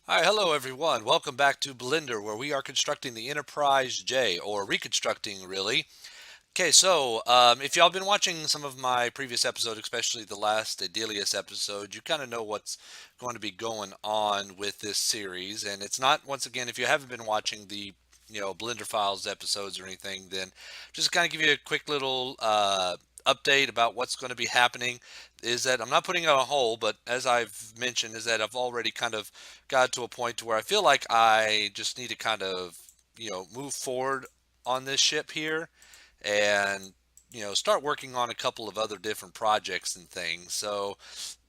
Hi, hello everyone. Welcome back to Blender, where we are constructing the Enterprise J, or reconstructing really. Okay, so if y'all been watching some of my previous episodes, especially the last Adelius episode, you kind of know what's going to be going on with this series. And it's not, once again, if you haven't been watching the Blender Files episodes or anything, then just kind of give you a quick little update about what's going to be happening. Is that I'm not putting it on hold, but as I've mentioned, is that I've already kind of got to a point to where I feel like I just need to kind of move forward on this ship here and start working on a couple of other different projects and things. So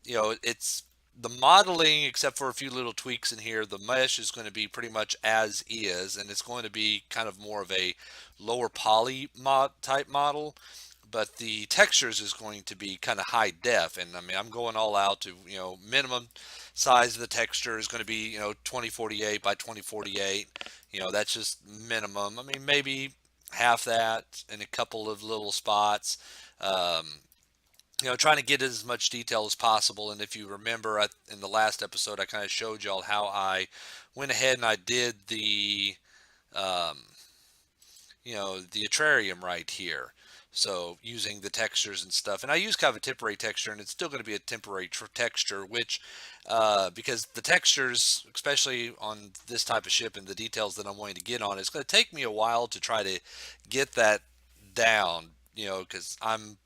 it's the modeling, except for a few little tweaks in here. The mesh is going to be pretty much as is, and it's going to be kind of more of a lower poly type model, but the textures is going to be kind of high def. And I mean, I'm going all out to minimum size of the texture is going to be 2048 by 2048. That's just minimum. I mean, maybe half that in a couple of little spots. um, Trying to get as much detail as possible. And if you remember, in the last episode I kind of showed y'all how I went ahead and I did um, the Atrarium right here. So using the textures and stuff, and I use kind of a temporary texture, and it's still going to be a temporary texture, which because the textures, especially on this type of ship and the details that I'm wanting to get on, it's going to take me a while to try to get that down. Because I'm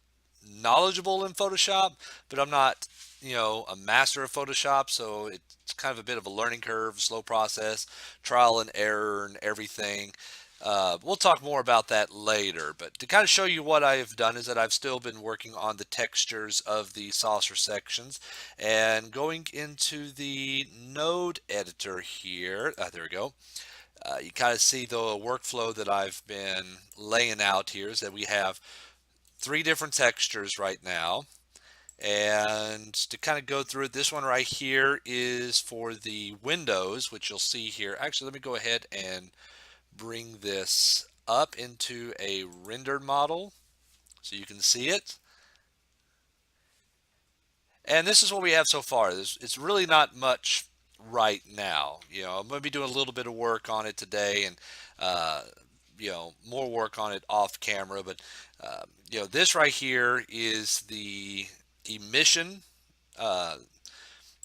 knowledgeable in Photoshop, but I'm not a master of Photoshop, so it's kind of a bit of a learning curve, slow process, trial and error, and everything. We'll talk more about that later, but to kind of show you what I have done is that I've still been working on the textures of the saucer sections and going into the node editor here. There we go. You kind of see the workflow that I've been laying out here is that we have three different textures right now. And to kind of go through it, this one right here is for the windows, which you'll see here. Actually, let me go ahead and bring this up into a rendered model so you can see it. And this is what we have so far. It's really not much right now. I'm going to be doing a little bit of work on it today, and uh, more work on it off camera. But this right here is the emission. Uh,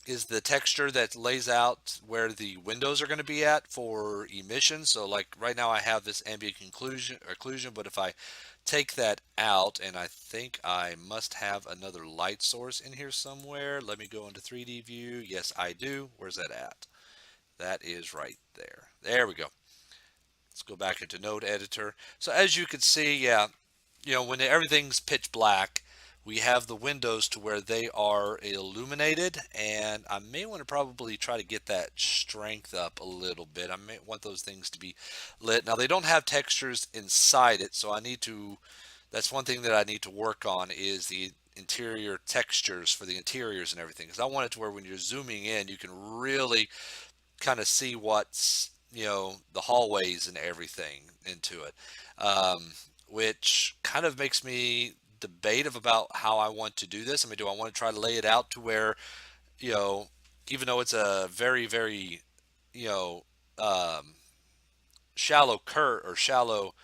is the texture that lays out where the windows are going to be at for emission. So like right now I have this ambient occlusion, but if I take that out, and I think I must have another light source in here somewhere. Let me go into 3D view. Yes, I do. Where's that at? That is right there. There we go. Let's go back into node editor. So as you can see, yeah, when everything's pitch black, we have the windows to where they are illuminated, and I may want to probably try to get that strength up a little bit. I may want those things to be lit. Now they don't have textures inside it, so that's one thing that I need to work on is the interior textures for the interiors and everything, because I want it to where when you're zooming in you can really kind of see what's the hallways and everything into it, um, which kind of makes me debate about how I want to do this. I mean, do I want to try to lay it out to where you know even though it's a very very you know um, shallow curve or shallow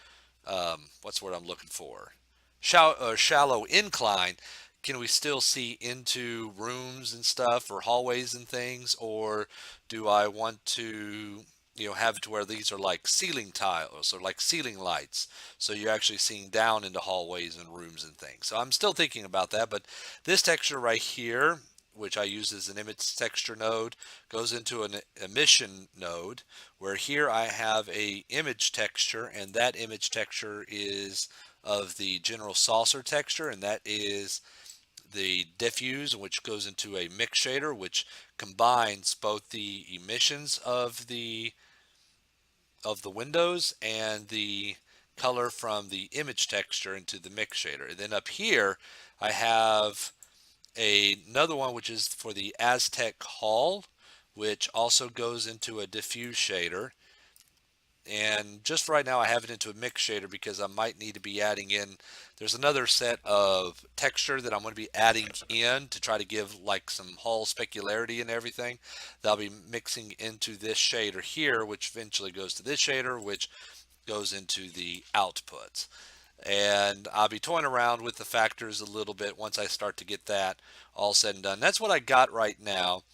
what's the word I'm looking for, shallow incline, can we still see into rooms and stuff or hallways and things, or do I want to have it to where these are like ceiling tiles or like ceiling lights, so you're actually seeing down into hallways and rooms and things. So I'm still thinking about that, but this texture right here, which I use as an image texture node, goes into an emission node, where here I have a image texture, and that image texture is of the general saucer texture, and that is the diffuse, which goes into a mix shader, which combines both the emissions of the windows and the color from the image texture into the mix shader. And then up here I have another one which is for the Aztec Hall, which also goes into a diffuse shader. And just for right now, I have it into a mix shader because I might need to be adding in, there's another set of texture that I'm going to be adding in to try to give like some hull specularity and everything. That'll be mixing into this shader here, which eventually goes to this shader, which goes into the output. And I'll be toying around with the factors a little bit once I start to get that all said and done. That's what I got right now.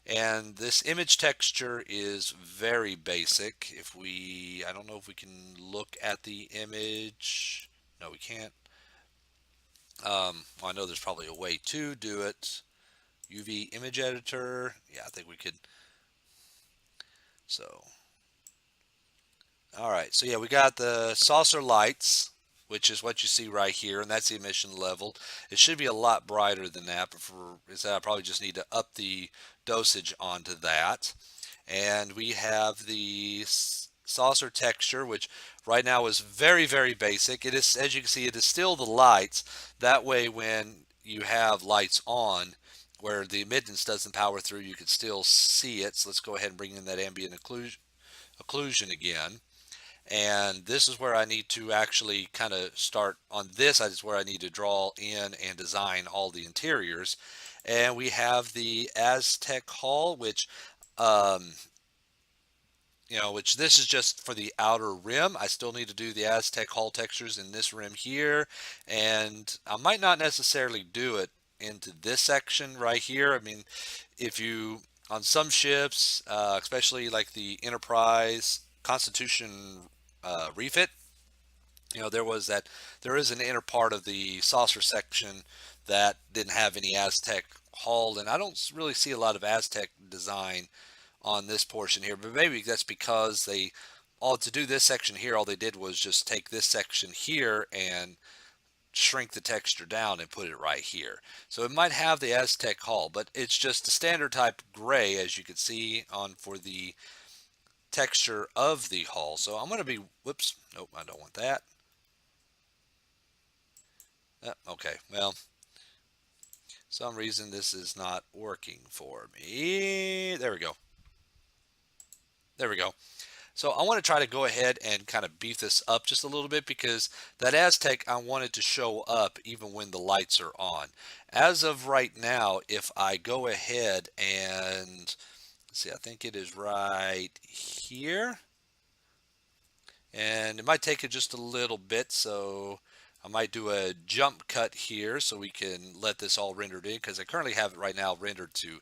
And this image texture is very basic. I don't know if we can look at the image. No, we can't. Well, I know there's probably a way to do it. UV image editor. Yeah, I think we could. So, all right. So yeah, we got the saucer lights, which is what you see right here, and that's the emission level. It should be a lot brighter than that, but for is that I probably just need to up the dosage onto that. And we have the saucer texture, which right now is very, very basic. It is, as you can see, it is still the lights. That way, when you have lights on, where the emittance doesn't power through, you can still see it. So let's go ahead and bring in that ambient occlusion again. And this is where I need to actually kind of start on this. Is where I need to draw in and design all the interiors. And we have the Aztec Hall, which um, which this is just for the outer rim. I still need to do the Aztec hull textures in this rim here, and I might not necessarily do it into this section right here. I mean, if you, on some ships, especially like the Enterprise Constitution refit, there is an inner part of the saucer section that didn't have any Aztec hull, and I don't really see a lot of Aztec design on this portion here, but maybe that's because they all to do this section here, all they did was just take this section here and shrink the texture down and put it right here. So it might have the Aztec hull, but it's just a standard type gray, as you can see on for the texture of the hull. So I'm going to be, whoops, nope, I don't want that. Okay, well, some reason this is not working for me. There we go. There we go. So I want to try to go ahead and kind of beef this up just a little bit because that Aztec I wanted to show up even when the lights are on. As of right now, if I go ahead and let's see, I think it is right here. And it might take it just a little bit, so I might do a jump cut here so we can let this all rendered in because I currently have it right now rendered to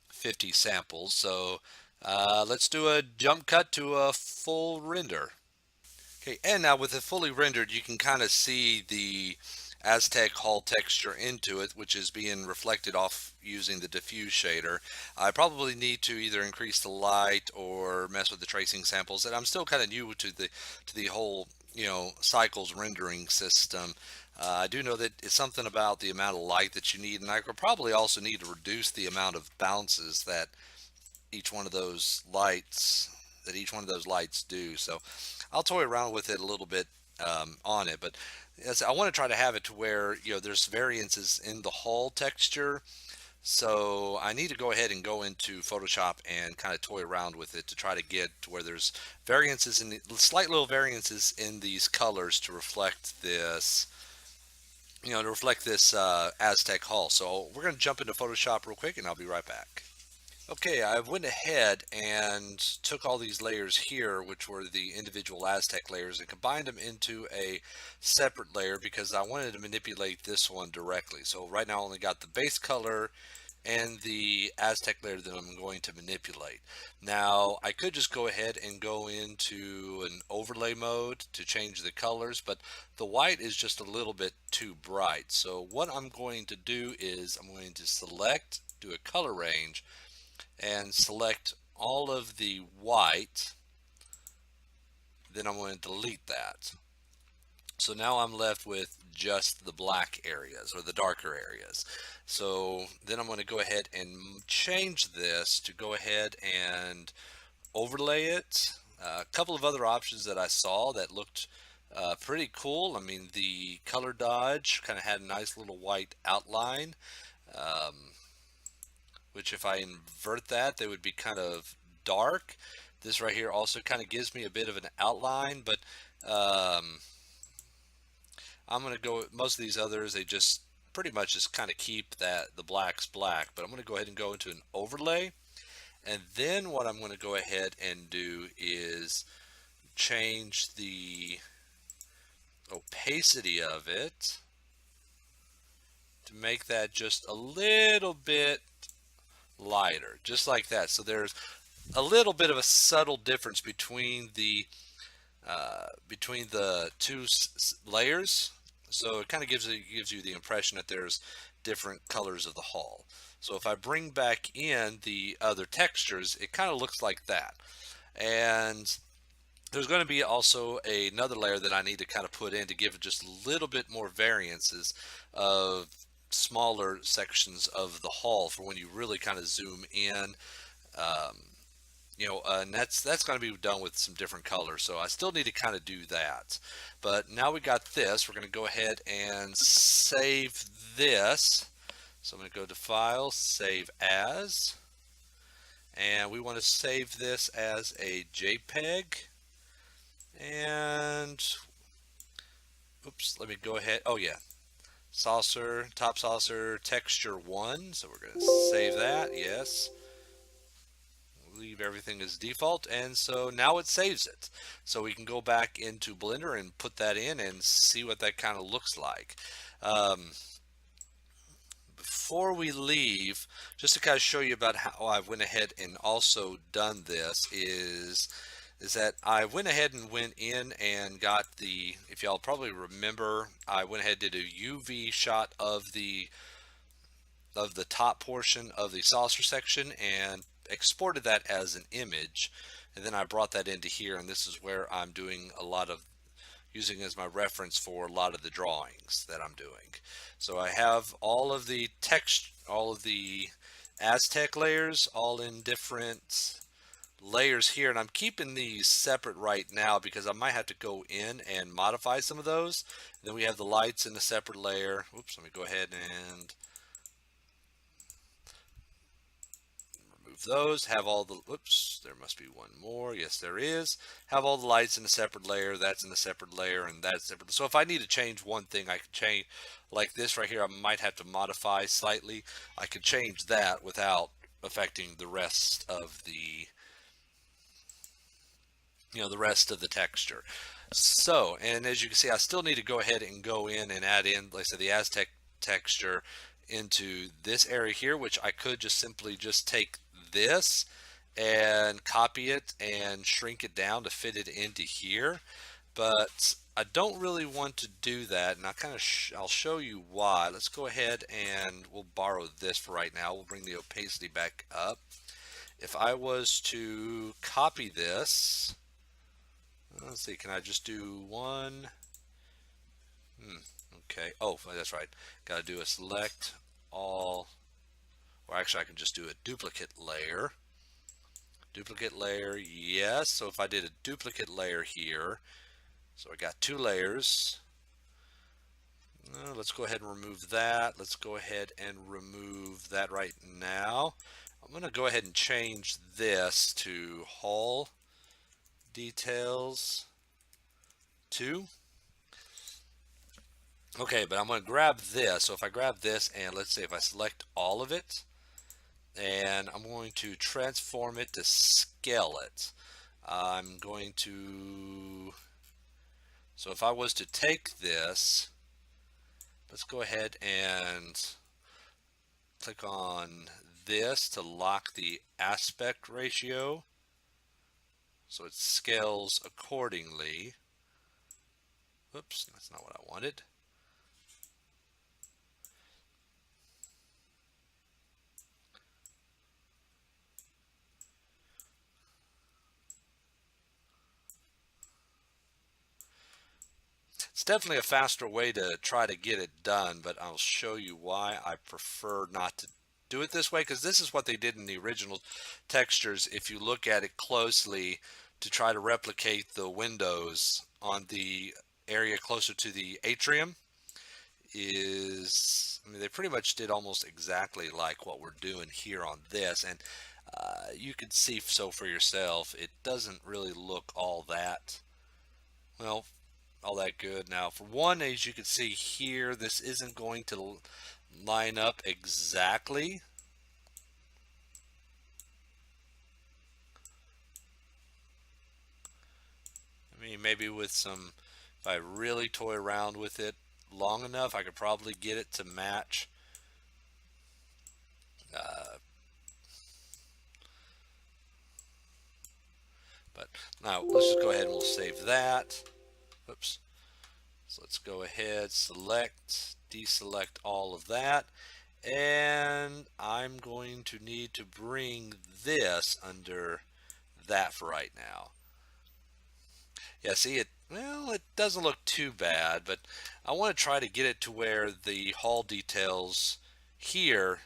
50 samples. So let's do a jump cut to a full render. Okay, and now with it fully rendered, you can kind of see the Aztec hull texture into it, which is being reflected off using the diffuse shader. I probably need to either increase the light or mess with the tracing samples. And I'm still kind of new to the whole cycles rendering system. I do know that it's something about the amount of light that you need, and I could probably also need to reduce the amount of bounces that each one of those lights do. So I'll toy around with it a little bit on it, but as I want to try to have it to where there's variances in the hull texture. So I need to go ahead and go into Photoshop and kind of toy around with it to try to get to where there's variances in the slight little variances in these colors to reflect this Aztec hull. So we're going to jump into Photoshop real quick and I'll be right back. Okay, I went ahead and took all these layers here, which were the individual Aztec layers, and combined them into a separate layer because I wanted to manipulate this one directly. So right now I only got the base color and the Aztec layer that I'm going to manipulate. Now I could just go ahead and go into an overlay mode to change the colors, but the white is just a little bit too bright. So what I'm going to do is I'm going to select, do a color range, and select all of the white. Then I'm going to delete that. So now I'm left with just the black areas or the darker areas. So then I'm going to go ahead and change this to go ahead and overlay it. A couple of other options that I saw that looked pretty cool. I mean, the color dodge kind of had a nice little white outline. Which if I invert that, they would be kind of dark. This right here also kind of gives me a bit of an outline, but um, I'm going to go, most of these others, they just pretty much just kind of keep that the black's black, but I'm going to go ahead and go into an overlay. And then what I'm going to go ahead and do is change the opacity of it to make that just a little bit lighter, just like that. So there's a little bit of a subtle difference between the two layers. So it kind of gives you the impression that there's different colors of the hull. So if I bring back in the other textures, it kind of looks like that. And there's going to be also another layer that I need to kind of put in to give it just a little bit more variances of smaller sections of the hull for when you really kind of zoom in. Um, and that's going to be done with some different colors. So I still need to kind of do that. But now we got this. We're going to go ahead and save this. So I'm going to go to File, Save As, and we want to save this as a JPEG. And oops, let me go ahead. Oh yeah, saucer, top saucer, texture 1. So we're going to save that. Yes. Leave everything as default, and so now it saves it. So we can go back into Blender and put that in and see what that kind of looks like. Before we leave, just to kind of show you about how I went ahead and also done this is that I went ahead and went in and got the, if y'all probably remember, I went ahead and did a UV shot of the top portion of the saucer section and exported that as an image, and then I brought that into here, and this is where I'm doing a lot of using as my reference for a lot of the drawings that I'm doing. So I have all of the text, all of the Aztec layers, all in different layers here, and I'm keeping these separate right now because I might have to go in and modify some of those. And then we have the lights in a separate layer. Oops, let me go ahead and remove those. Have all the, whoops, there must be one more. Yes, there is. Have all the lights in a separate layer. That's in a separate layer, and that's separate. So if I need to change one thing, I can change, like this right here, I might have to modify slightly. I could change that without affecting the rest of the, the rest of the texture. So, and as you can see, I still need to go ahead and go in and add in, like I said, the Aztec texture into this area here, which I could just simply just take this and copy it and shrink it down to fit it into here. But I don't really want to do that, and I'll show you why. Let's go ahead and we'll borrow this for right now. We'll bring the opacity back up. If I was to copy this, let's see, can I just do one? Okay. Oh, that's right. Got to do a select all, or actually I can just do a duplicate layer. Duplicate layer, yes. So if I did a duplicate layer here, so I got two layers. Let's go ahead and remove that. Let's go ahead and remove that right now. I'm going to go ahead and change this to hull details 2. Okay, but I'm going to grab this. So if I grab this and let's say if I select all of it, and I'm going to transform it to scale it. I'm going to, so if I was to take this, let's go ahead and click on this to lock the aspect ratio so it scales accordingly. Oops, that's not what I wanted. It's definitely a faster way to try to get it done, but I'll show you why I prefer not to do it this way, because this is what they did in the original textures. If you look at it closely to try to replicate the windows on the area closer to the atrium, I mean, they pretty much did almost exactly like what we're doing here on this. And You could see so for yourself, it doesn't really look all that, well, all that good. Now, for one, as you can see here, this isn't going to line up exactly. I mean, maybe with some, if I really toy around with it long enough, I could probably get it to match. Uh, but now let's just go ahead and we'll save that. Whoops. So let's go ahead, select, deselect all of that. And I'm going to need to bring this under that for right now. Yeah, see it, well, it doesn't look too bad, but I want to try to get it to where the hull details here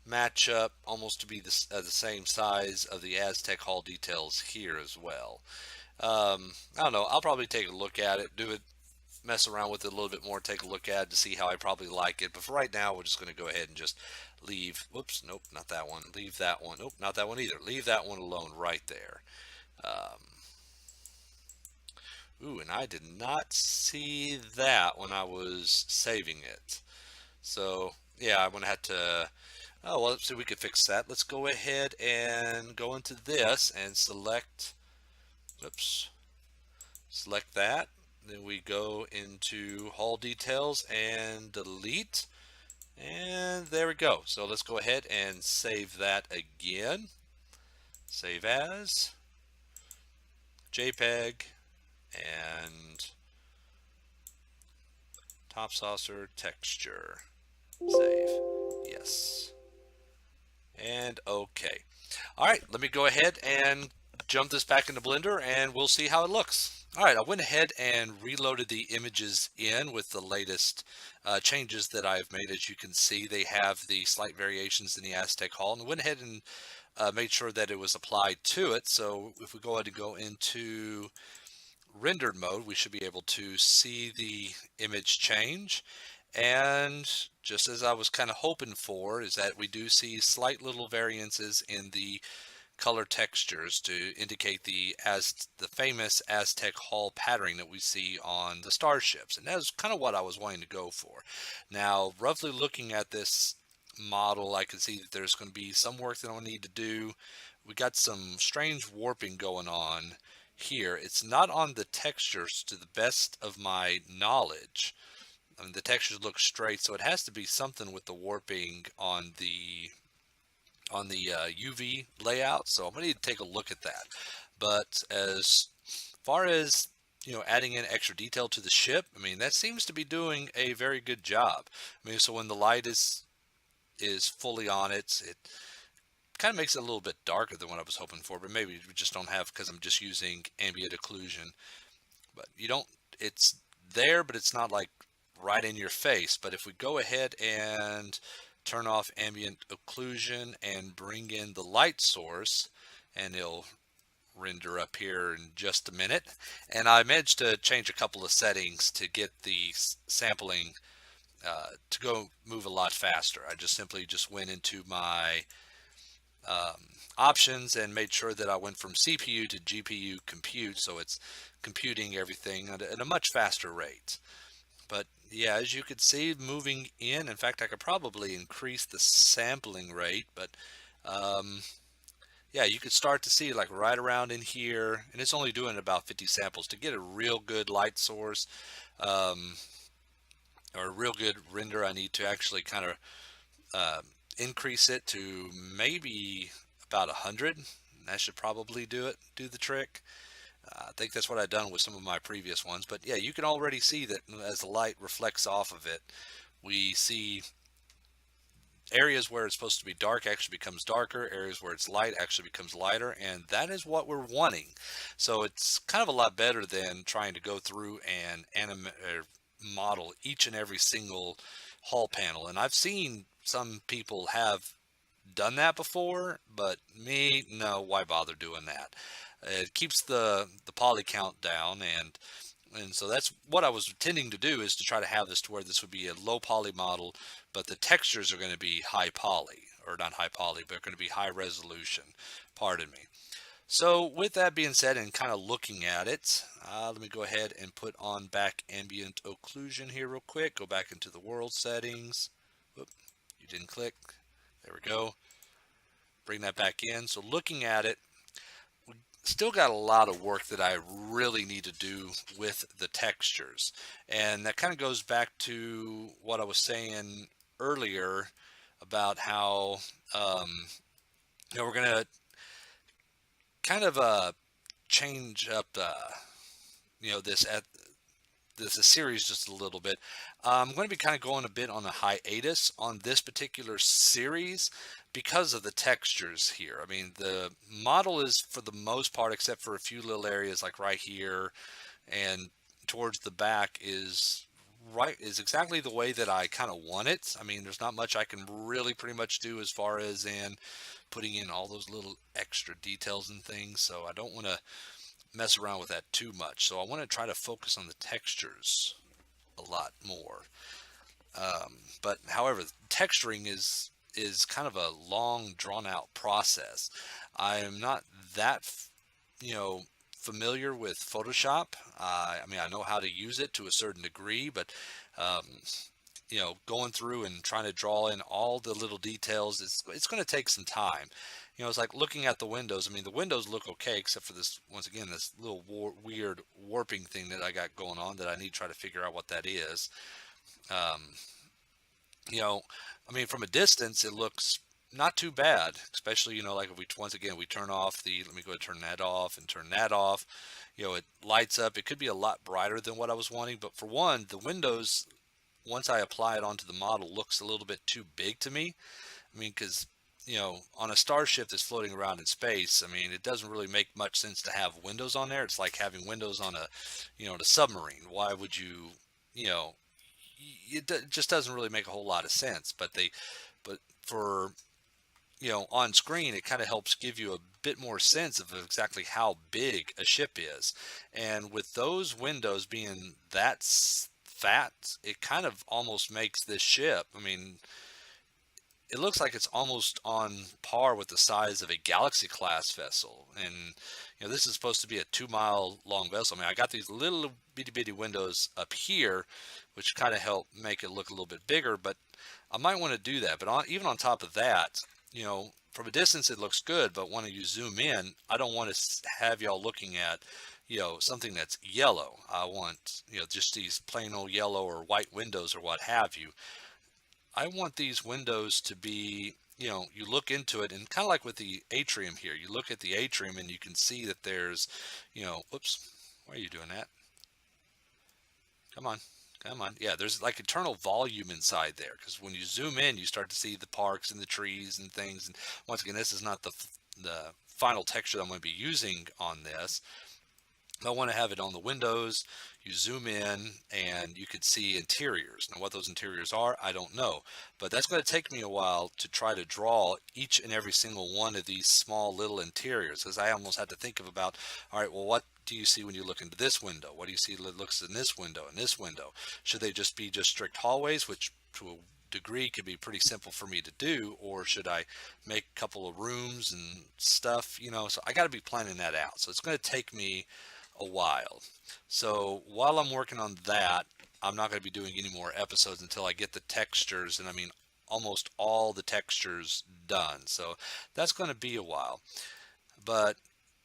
match up almost to be the same size of the Aztec hull details here as well. I don't know, I'll probably take a look at it, do it, mess around with it a little bit more, take a look at it to see how I probably like it. But for right now, we're just going to go ahead and just leave, whoops, nope, not that one, leave that one, nope, not that one either, leave that one alone right there. Um, Ooh, and I did not see that when I was saving it. So, yeah, I'm going to have to, oh, well, let's see, we could fix that. Let's go ahead and go into this and select, oops, select that. Then we go into hull details and delete. And there we go. So let's go ahead and save that again. Save as JPEG and top saucer texture. Save. Yes. And okay. All right, let me go ahead and jump this back into Blender and we'll see how it looks. All right, I went ahead and reloaded the images in with the latest changes that I've made. As you can see, they have the slight variations in the Aztec hull, and I went ahead and made sure that it was applied to it. So if we go ahead and go into rendered mode, we should be able to see the image change. And just as I was kind of hoping for, is that we do see slight little variances in the color textures to indicate the famous Aztec hull patterning that we see on the starships. And that's kind of what I was wanting to go for. Now, roughly looking at this model, I can see that there's going to be some work that I'll need to do. We got some strange warping going on here. It's not on the textures to the best of my knowledge. I mean, the textures look straight, so it has to be something with the warping on the UV layout. So I'm going to need to take a look at that. But as far as adding in extra detail to the ship, I mean, that seems to be doing a very good job. I mean, so when the light is fully on it, it kind of makes it a little bit darker than what I was hoping for. But maybe we just don't have, because I'm just using ambient occlusion. But you don't, it's there, but it's not like right in your face. But if we go ahead and turn off ambient occlusion and bring in the light source, and it'll render up here in just a minute. And I managed to change a couple of settings to get the sampling to go move a lot faster. I just simply went into my options and made sure that I went from CPU to GPU compute, so it's computing everything at a much faster rate. But yeah, as you could see, moving in fact, I could probably increase the sampling rate, but yeah, you could start to see like right around in here, and it's only doing about 50 samples to get a real good light source, or a real good render. I need to actually kind of increase it to maybe about 100. That should probably do the trick. I think that's what I've done with some of my previous ones. But yeah, you can already see that as the light reflects off of it, we see areas where it's supposed to be dark actually becomes darker, areas where it's light actually becomes lighter, and that is what we're wanting. So it's kind of a lot better than trying to go through and model each and every single hull panel. And I've seen some people have done that before, but me, no, why bother doing that? It keeps the poly count down, and so that's what I was intending to do, is to try to have this to where this would be a low poly model, but the textures are going to be high poly, or not high poly, but going to be high resolution. Pardon me. So with that being said, and kind of looking at it, let me go ahead and put on back ambient occlusion here real quick. Go back into the world settings. Whoop, you didn't click. There we go. Bring that back in. So looking at it, we still got a lot of work that I really need to do with the textures. And that kind of goes back to what I was saying earlier about how, we're going to kind of change up this series just a little bit. I'm going to be kind of going a bit on a hiatus on this particular series because of the textures here. I mean, the model is, for the most part, except for a few little areas like right here and towards the back, is exactly the way that I kind of want it. I mean, there's not much I can really pretty much do as far as in putting in all those little extra details and things, so I don't want to mess around with that too much. So I want to try to focus on the textures a lot more. But however, texturing is kind of a long, drawn out process. I am not that familiar with Photoshop. I mean, I know how to use it to a certain degree, but um, going through and trying to draw in all the little details, it's going to take some time. It's like looking at the windows. I mean, the windows look okay, except for this, once again, this little weird warping thing that I got going on that I need to try to figure out what that is. Um, I mean, from a distance, it looks not too bad, especially, like if we, once again, we turn off let me go ahead and turn that off and turn that off. It lights up. It could be a lot brighter than what I was wanting, but for one, the windows, once I apply it onto the model, looks a little bit too big to me. I mean, because on a starship that's floating around in space, I mean, it doesn't really make much sense to have windows on there. It's like having windows on a submarine. Why would you, you know, it just doesn't really make a whole lot of sense. But for on screen, it kind of helps give you a bit more sense of exactly how big a ship is. And with those windows being that fat, it kind of almost makes this ship, I mean, it looks like it's almost on par with the size of a Galaxy class vessel. And this is supposed to be a 2-mile long vessel. I mean, I got these little bitty windows up here, which kind of help make it look a little bit bigger, but I might want to do that. But even on top of that, from a distance it looks good, but when you zoom in, I don't want to have y'all looking at something that's yellow. I want just these plain old yellow or white windows or what have you. I want these windows to be, you look into it, and kind of like with the atrium here, you look at the atrium and you can see that there's, whoops, why are you doing that? Come on, come on. Yeah, there's like internal volume inside there, because when you zoom in, you start to see the parks and the trees and things. And once again, this is not the final texture that I'm going to be using on this. I want to have it on the windows. You zoom in and you could see interiors. Now what those interiors are, I don't know, but that's going to take me a while to try to draw each and every single one of these small little interiors, because I almost had to think of about, all right, well, what do you see when you look into this window? What do you see that looks in this window and this window? Should they just be strict hallways, which to a degree could be pretty simple for me to do, or should I make a couple of rooms and stuff, so I got to be planning that out. So it's going to take me a while. So while I'm working on that, I'm not going to be doing any more episodes until I get the textures, and I mean almost all the textures done. So that's going to be a while. But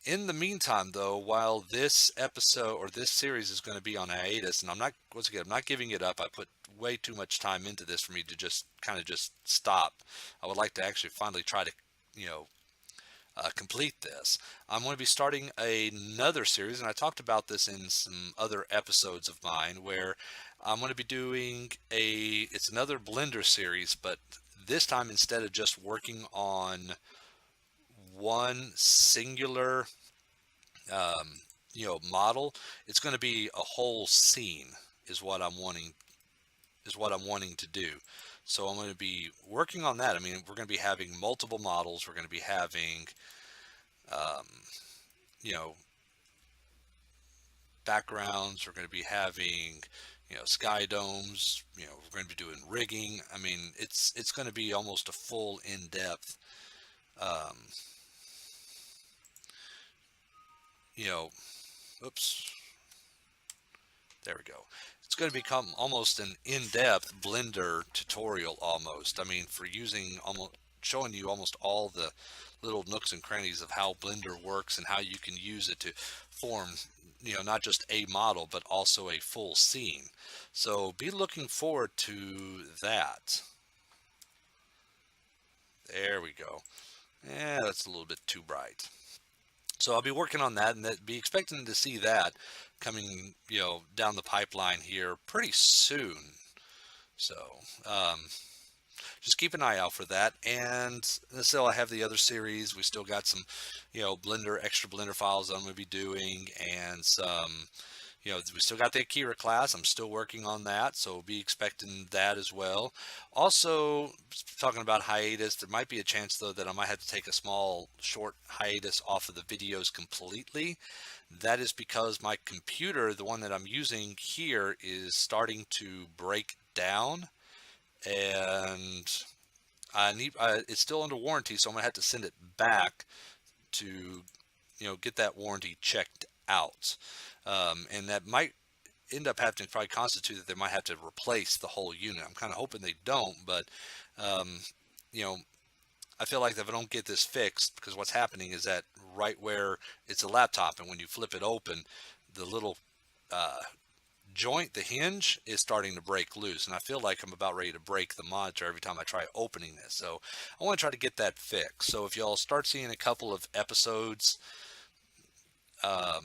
in the meantime, though, while this episode or this series is going to be on hiatus, and I'm not giving it up. I put way too much time into this for me to just kind of just stop. I would like to actually finally try to, complete this. I'm going to be starting another series, and I talked about this in some other episodes of mine, where I'm going to be doing it's another Blender series, but this time, instead of just working on one singular model, it's going to be a whole scene is what I'm wanting to do. So I'm going to be working on that. I mean, we're going to be having multiple models. We're going to be having um, you know backgrounds. We're going to be having sky domes. We're going to be doing rigging. I mean, it's going to be almost a full in-depth, um, you know, oops, there we go. It's going to become almost an in-depth Blender tutorial almost. I mean, for using almost showing you almost all the little nooks and crannies of how Blender works and how you can use it to form, not just a model, but also a full scene. So be looking forward to that. There we go. Yeah, that's a little bit too bright. So I'll be working on that, and be expecting to see that coming, down the pipeline here pretty soon. So just keep an eye out for that. And still, I have the other series. We still got some, extra Blender files I'm going to be doing, and some, we still got the Akira class. I'm still working on that, so be expecting that as well. Also, talking about hiatus, there might be a chance though that I might have to take a small, short hiatus off of the videos completely. That is because my computer, the one that I'm using here, is starting to break down, and it's still under warranty, so I'm gonna have to send it back to get that warranty checked out, and that might end up having to probably constitute that they might have to replace the whole unit. I'm kind of hoping they don't, but um, you know I feel like if I don't get this fixed, because what's happening is that right where it's a laptop, and when you flip it open, the little uh, joint, the hinge, is starting to break loose, and I feel like I'm about ready to break the monitor every time I try opening this. So I want to try to get that fixed. So if y'all start seeing a couple of episodes, um,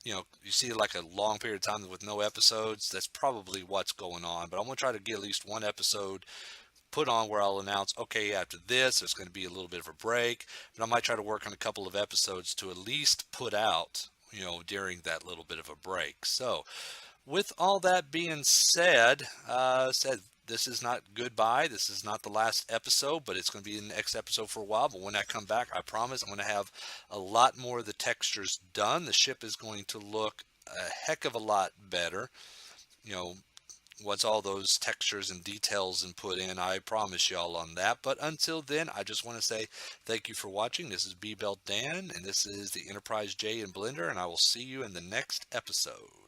you see like a long period of time with no episodes, that's probably what's going on. But I'm going to try to get at least one episode put on where I'll announce, okay, after this, there's going to be a little bit of a break. But I might try to work on a couple of episodes to at least put out, during that little bit of a break. So with all that being said, this is not goodbye. This is not the last episode, but it's going to be the next episode for a while. But when I come back, I promise I'm going to have a lot more of the textures done. The ship is going to look a heck of a lot better. You know, once all those textures and details and put in, I promise y'all on that. But until then, I just want to say thank you for watching. This is B Belt Dan, and this is the Enterprise J in Blender, and I will see you in the next episode.